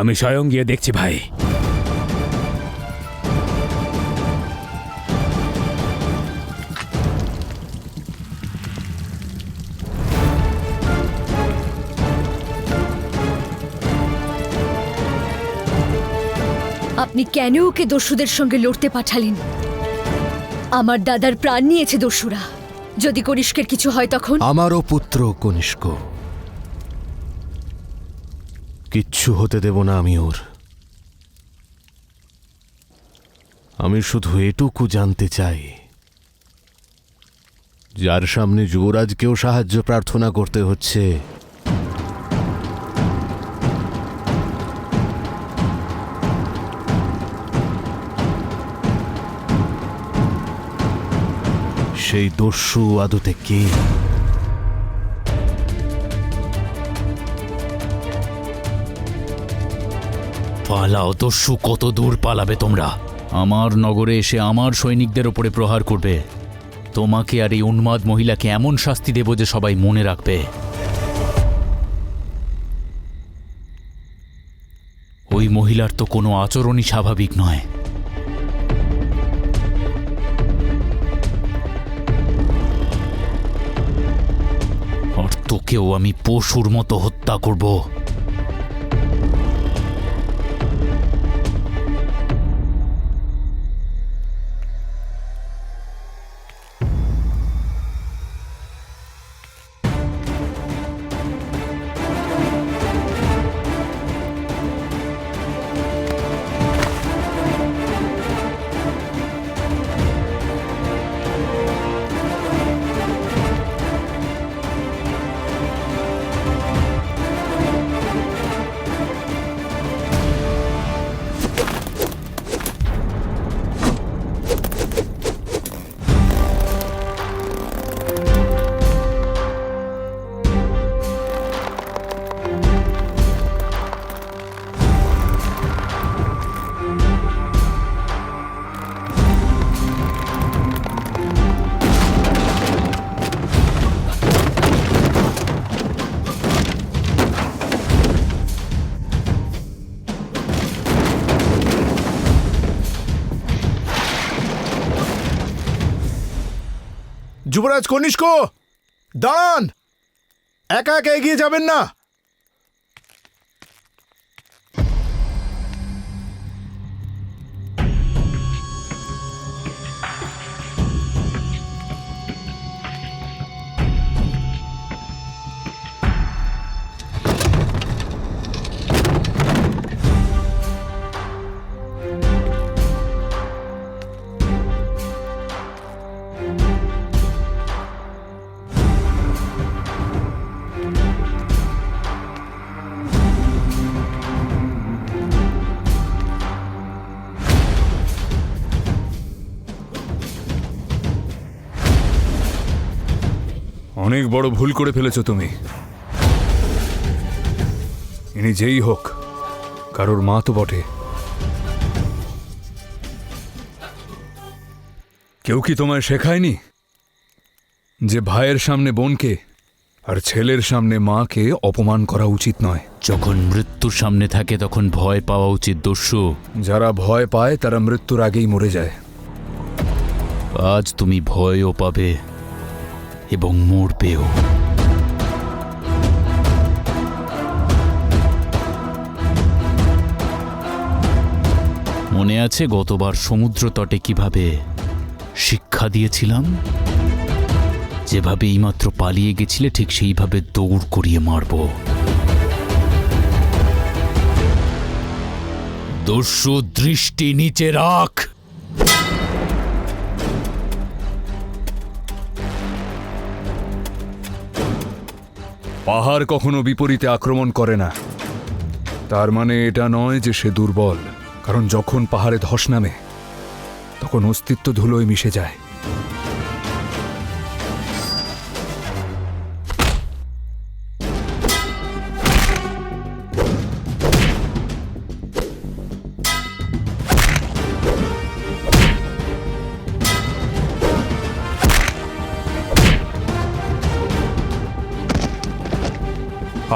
আমি স্বয়ং গিয়ে দেখছি ভাই। আপনি কেন ওকে দস্যুদের সঙ্গে লড়তে পাঠালেন? আমার দাদার প্রাণ নিয়েছে দস্যুরা। যদি কনিষ্কের কিছু হয় তখন? আমারও পুত্র কনিষ্ক, কিচ্ছু হতে দেব না আমি ওর। আমি শুধু এটুকু জানতে চাই, যার সামনে যুবরাজকেও সাহায্য প্রার্থনা করতে হচ্ছে, সেই দস্যু আদতে কে? পালাও দস্যু, কত দূর পালাবে তোমরা? আমার নগরে এসে আমার সৈনিকদের ওপরে প্রহার করবে। তোমাকে আর এই উন্মাদ মহিলাকে এমন শাস্তি দেব যে সবাই মনে রাখবে। ওই মহিলার তো কোনো আচরণই স্বাভাবিক নয়। আর তোকেও আমি পশুর মতো হত্যা করব। যুবরাজ কনিষ্ক, দাঁড়ান! একা একা এগিয়ে যাবেন না। অনেক বড় ভুল করে ফেলেছো তুমি। ইনি যেই হোক, কারোর মা তো বটে। কেউ কি তোমায় শেখায়নি যে ভাইয়ের সামনে বোনকে আর ছেলের সামনে মাকে অপমান করা উচিত নয়? যখন মৃত্যুর সামনে থাকে তখন ভয় পাওয়া উচিত দস্যু। যারা ভয় পায় তারা মৃত্যুর আগেই মরে যায়। আজ তুমি ভয়ও পাবে এবং মরবেও। মনে আছে গতবার সমুদ্র তটে কিভাবে শিক্ষা দিয়েছিলাম? যেভাবে এইমাত্র পালিয়ে গেছিলে ঠিক সেইভাবে দৌড় করিয়ে মারব। দস্যু, দৃষ্টি নিচে রাখ। পাহাড় কখনো বিপরীতে আক্রমণ করে না। তার মানে এটা নয় যে সে দুর্বল, কারণ যখন পাহাড়ে ধস নামে তখন অস্তিত্ব ধুলোয় মিশে যায়।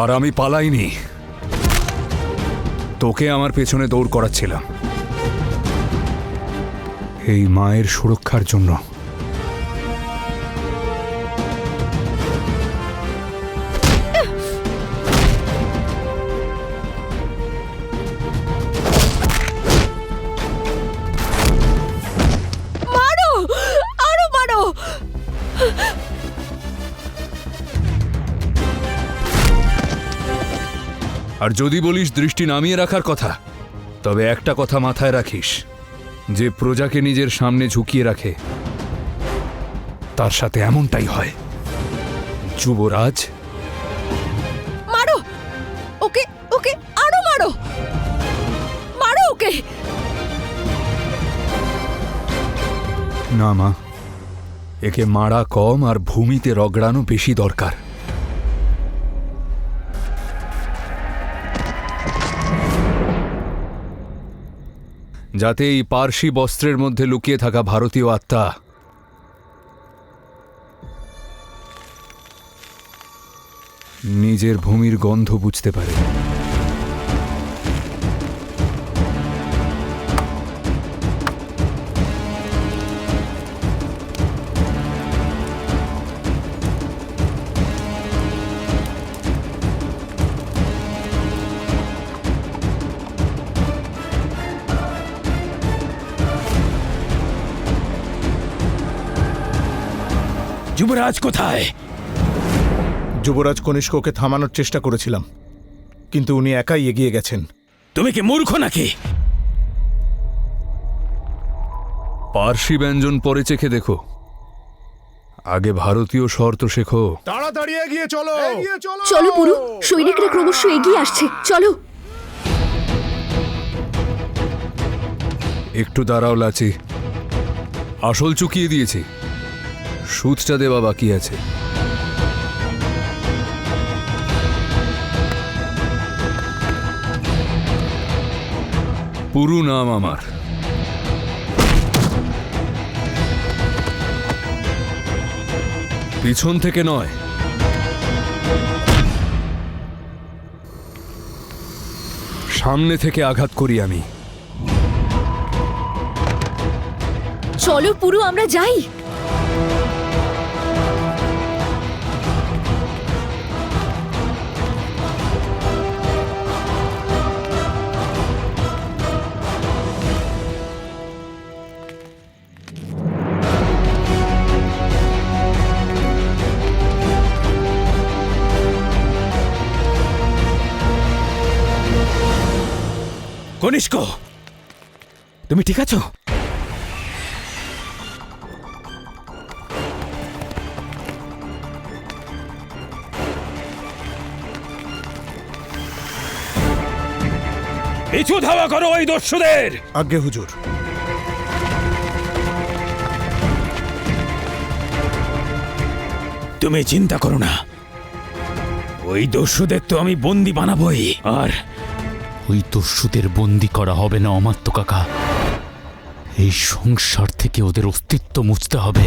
আর আমি পালাইনি, তোকে আমার পেছনে দৌড় করাচ্ছিলাম এই মায়ের সুরক্ষার জন্য। মারো, আরো মারো। আর যদি বলিস দৃষ্টি নামিয়ে রাখার কথা, তবে একটা কথা মাথায় রাখিস, যে প্রজাকে নিজের সামনে ঝুঁকিয়ে রাখে তার সাথে এমনটাই হয়। যুবরাজ, মারো ওকে, ওকে আরো মারো, মারো ওকে। না মা, একে মারা কম আর ভূমিতে রগড়ানো বেশি দরকার। যাতে এই পার্সি বস্ত্রের মধ্যে লুকিয়ে থাকা ভারতীয় আত্মা নিজের ভূমির গন্ধ বুঝতে পারে। যুবরাজ কোথায়? যুবরাজ কনিষ্ককে থামানোর চেষ্টা করেছিলাম, কিন্তু উনি একাই এগিয়ে গেছেন। তুমি কি মূর্খ নাকি? পার্সি ব্যঞ্জন পরে চেখে দেখো, আগে ভারতীয় শর্ত শেখো। তাড়াতাড়ি এগিয়ে চলো, এগিয়ে চলো। চলো পুরু, সৈনিকরা ক্রমশ এগিয়ে আসছে, চলো। একটু দাঁড়াও লাচি, আসল চুকিয়ে দিয়েছি, সুদটা দেওয়া বাকি আছে। পুরু নাম আমার। পিছন থেকে নয়, সামনে থেকে আঘাত করি আমি। চলো পুরু, আমরা যাই। কনিষ্ক, তুমি ঠিক আছো? পিছু ধাওয়া করো ওই দস্যুদের। আজ্ঞে হুজুর। তুমি চিন্তা করো না, ওই দস্যুদের তো আমি বন্দি বানাবই। আর ওই দস্যুদের বন্দি করা হবে না অমাত্য কাকা, এই সংসার থেকে ওদের অস্তিত্ব মুছতে হবে।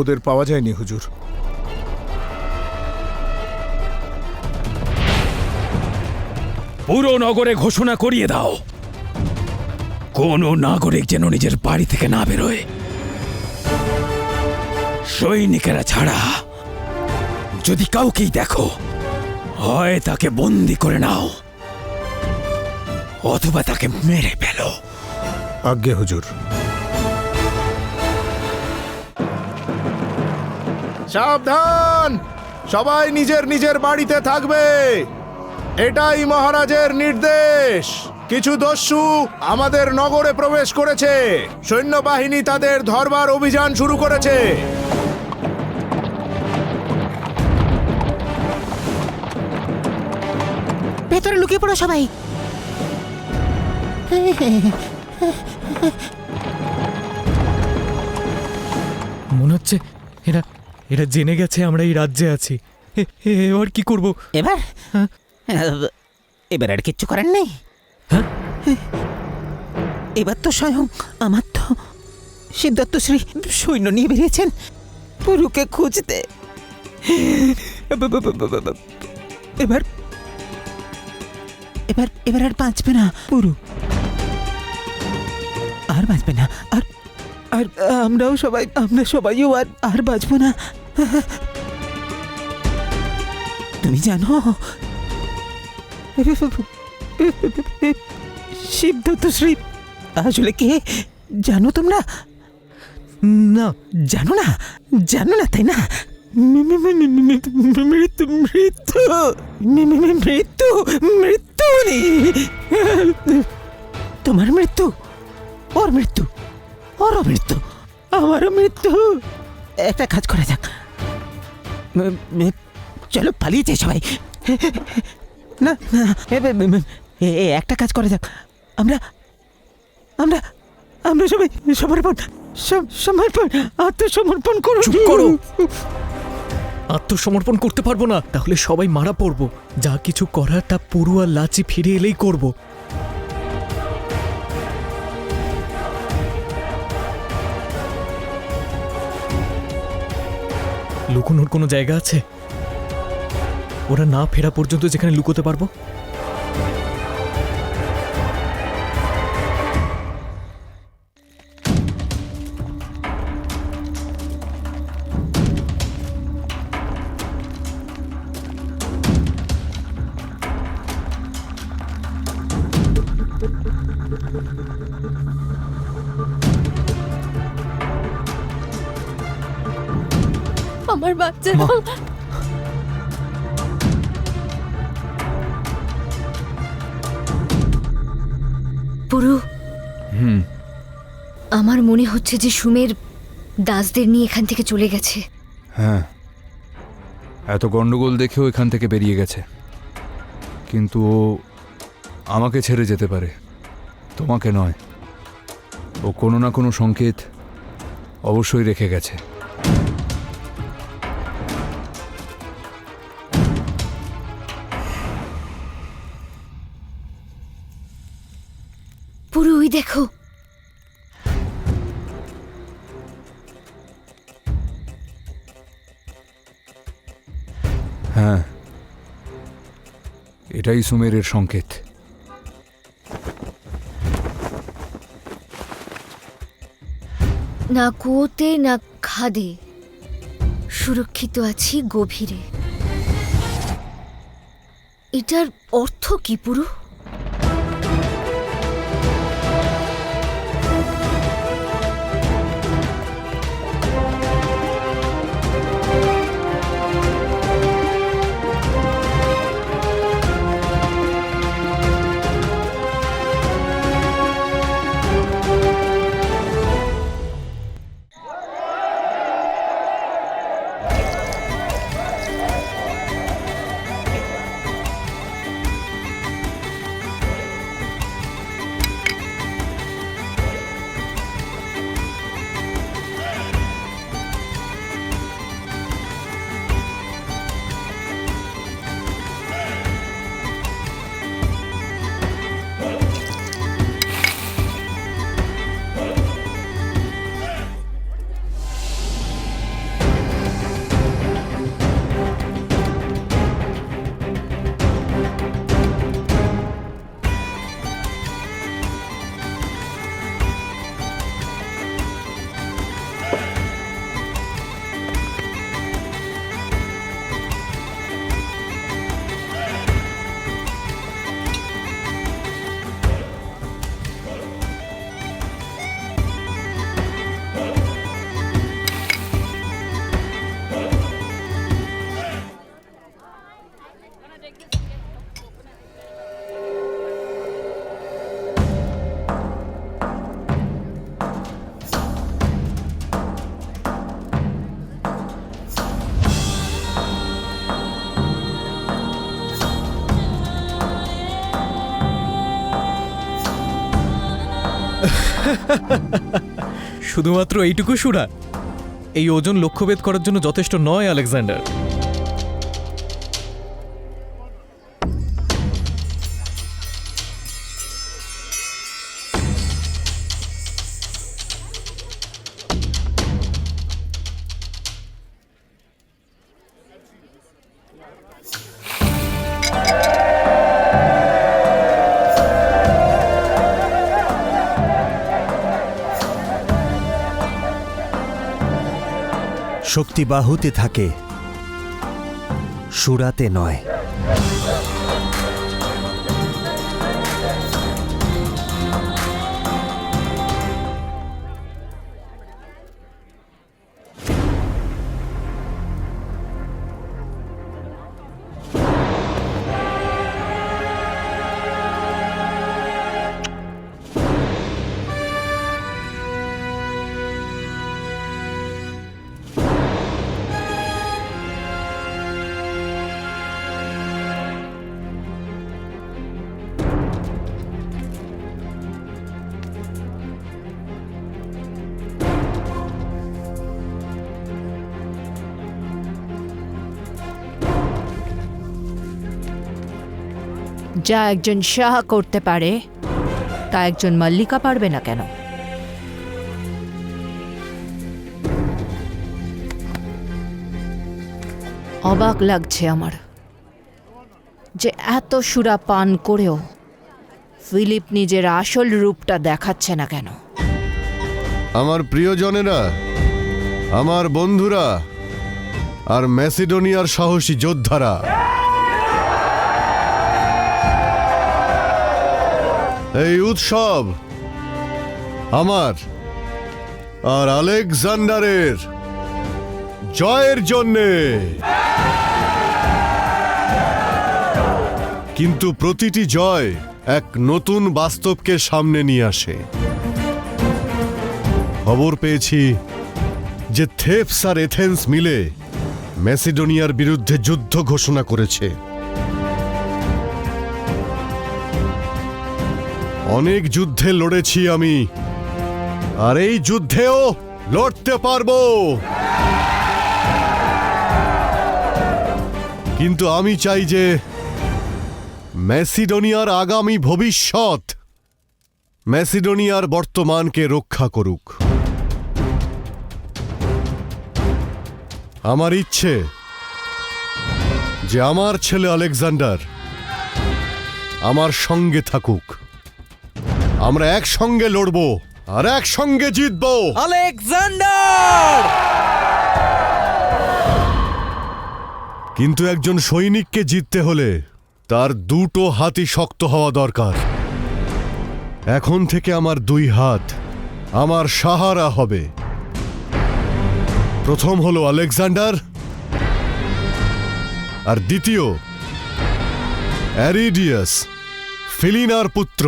ওদের পাওয়া যায়নি হুজুর। পুরো নগরে ঘোষণা করিয়ে দাও, কোন নাগরিক যেন নিজের বাড়ি থেকে না বেরোয়, সৈনিকেরা ছাড়া। যদি কাউকেই দেখো, হয় তাকে বন্দি করে নাও, অথবা তাকে মেরে ফেলো। আজ্ঞে হুজুর। সাবধান, সবাই নিজের নিজের বাড়িতে থাকবে, এটাই মহারাজের নির্দেশ। কিছু দস্যু আমাদের নগরে প্রবেশ করেছে, সৈন্যবাহিনী তাদের ধরবার অভিযান শুরু করেছে। ভেতরে লুকিয়ে পড়ো সবাই। মনে হচ্ছে এরা এরা জেনে গেছে আমরা এই রাজ্যে আছি। এবার কি করব? এবার এবার আর কিচ্ছু করার নেই। এবার তো স্বয়ং আমার তো শিবদত্তশ্রী সৈন্য নিয়ে বেরিয়েছেন পুরুকে খুঁজতে। এবার এবার এবার আর বাঁচবে না পুরু, আর বাঁচবে না। আর আর আমরা সবাইও আর আর বাঁচবো না। তুমি জানো শিবদত্তশ্রী আসলে কে জানো তোমরা? না, জানো না, জানো না তাই না? মৃত্যু মৃত্যু মৃত্যু মৃত্যু তোমার মৃত্যু, ওর মৃত্যু, ওরও মৃত্যু, আমারও মৃত্যু। একটা কাজ করা যাক, চলো পালিয়ে যাই সবাই। না না, একটা কাজ করা যাক, আমরা আমরা আমরা সবাই সমর্পণ সমর্পণ আত্মসমর্পণ করো। চুপ করো। আত্মসমর্পণ করতে পারবো না, তাহলে সবাই মারা পড়বো। যা কিছু করার তা পুরু আর লাচি ফিরে এলেই করব। লুকোনোর কোনো জায়গা আছে ওরা না ফেরা পর্যন্ত, যেখানে লুকোতে পারবো? আমার বাচ্চা পুরু, আমার মনে হচ্ছে যে সুমের দাসদের নিয়ে এখান থেকে চলে গেছে। হ্যাঁ, এত গন্ডগোল দেখেও এখান থেকে বেরিয়ে গেছে, কিন্তু ও আমাকে ছেড়ে যেতে পারে, তোমাকে নয়। ও কোনো না কোনো সংকেত অবশ্যই রেখে গেছে। পুরু, ওই দেখো। হ্যাঁ, এটাই সুমেরের সংকেত। না কুয়োতে না খাদে, সুরক্ষিত আছি গভীরে। এটার অর্থ কি পুরু? শুধুমাত্র এইটুকু সুরা? এই ওজন লক্ষ্যভেদ করার জন্য যথেষ্ট নয় আলেকজান্ডার। শক্তি বাহুতে থাকে, সুরাতে নয়। যা একজন শাহ করতে পারে তা একজন মল্লিকা পারবে না কেন? অবাক লাগছে আমার যে এত সুরা পান করেও ফিলিপ নিজের আসল রূপটা দেখাচ্ছে না কেন। আমার প্রিয়জনেরা, আমার বন্ধুরা আর ম্যাসিডোনিয়ার সাহসী যোদ্ধারা, এই উৎসব আমার আর আলেকজান্ডারের জয়ের জন্যে। কিন্তু প্রতিটি জয় এক নতুন বাস্তবকে সামনে নিয়ে আসে। খবর পেয়েছি যে থেবস আর এথেন্স মিলে ম্যাসিডোনিয়ার বিরুদ্ধে যুদ্ধ ঘোষণা করেছে। অনেক যুদ্ধে লড়েছি আমি, আর এই যুদ্ধেও লড়তে পারবো। কিন্তু আমি চাই যে ম্যাসিডোনিয়ার আগামী ভবিষ্যৎ ম্যাসিডোনিয়ার বর্তমানকে রক্ষা করুক। আমার ইচ্ছে যে আমার ছেলে আলেকজান্ডার আমার সঙ্গে থাকুক। আমরা একসঙ্গে লড়বো আর একসঙ্গে জিতবো। আলেকজান্ডার! কিন্তু একজন সৈনিককে জিততে হলে তার দুটো হাতই শক্ত হওয়া দরকার। এখন থেকে আমার দুই হাত আমার সাহারা হবে। প্রথম হলো আলেকজান্ডার, আর দ্বিতীয় অ্যারিডিয়াস, ফিলিনার পুত্র।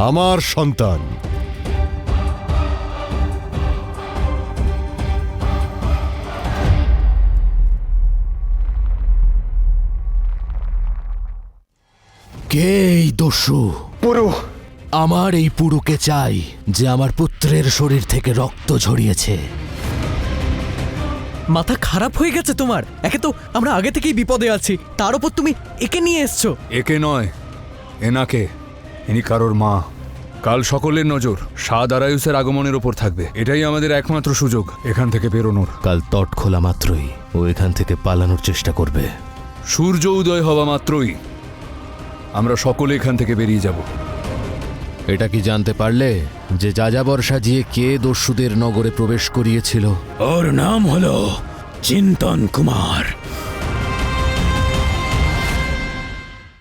আমার সন্তান। কে এই দস্যু? পুরু, আমার এই পুরুকে চাই যে আমার পুত্রের শরীর থেকে রক্ত ঝরিয়েছে। মাথা খারাপ হয়ে গেছে তোমার? একে তো আমরা আগে থেকেই বিপদে আছি, তার উপর তুমি একে নিয়ে এসছো। একে নয়, এনাকে। ইনি কারোর মা। কাল সকলের নজর শাহ দারায়ুসের আগমনের ওপর থাকবে। এটাই আমাদের একমাত্র সুযোগ এখান থেকে বেরোনোর। কাল তট খোলা মাত্রই ও এখান থেকে পালানোর চেষ্টা করবে। সূর্য উদয় হওয়া মাত্রই আমরা সকলে এখান থেকে বেরিয়ে যাব। এটা কি জানতে পারলে যে যাযাবর সাজিয়ে কে দস্যুদের নগরে প্রবেশ করিয়েছিল? ওর নাম হলো চিন্তন কুমার।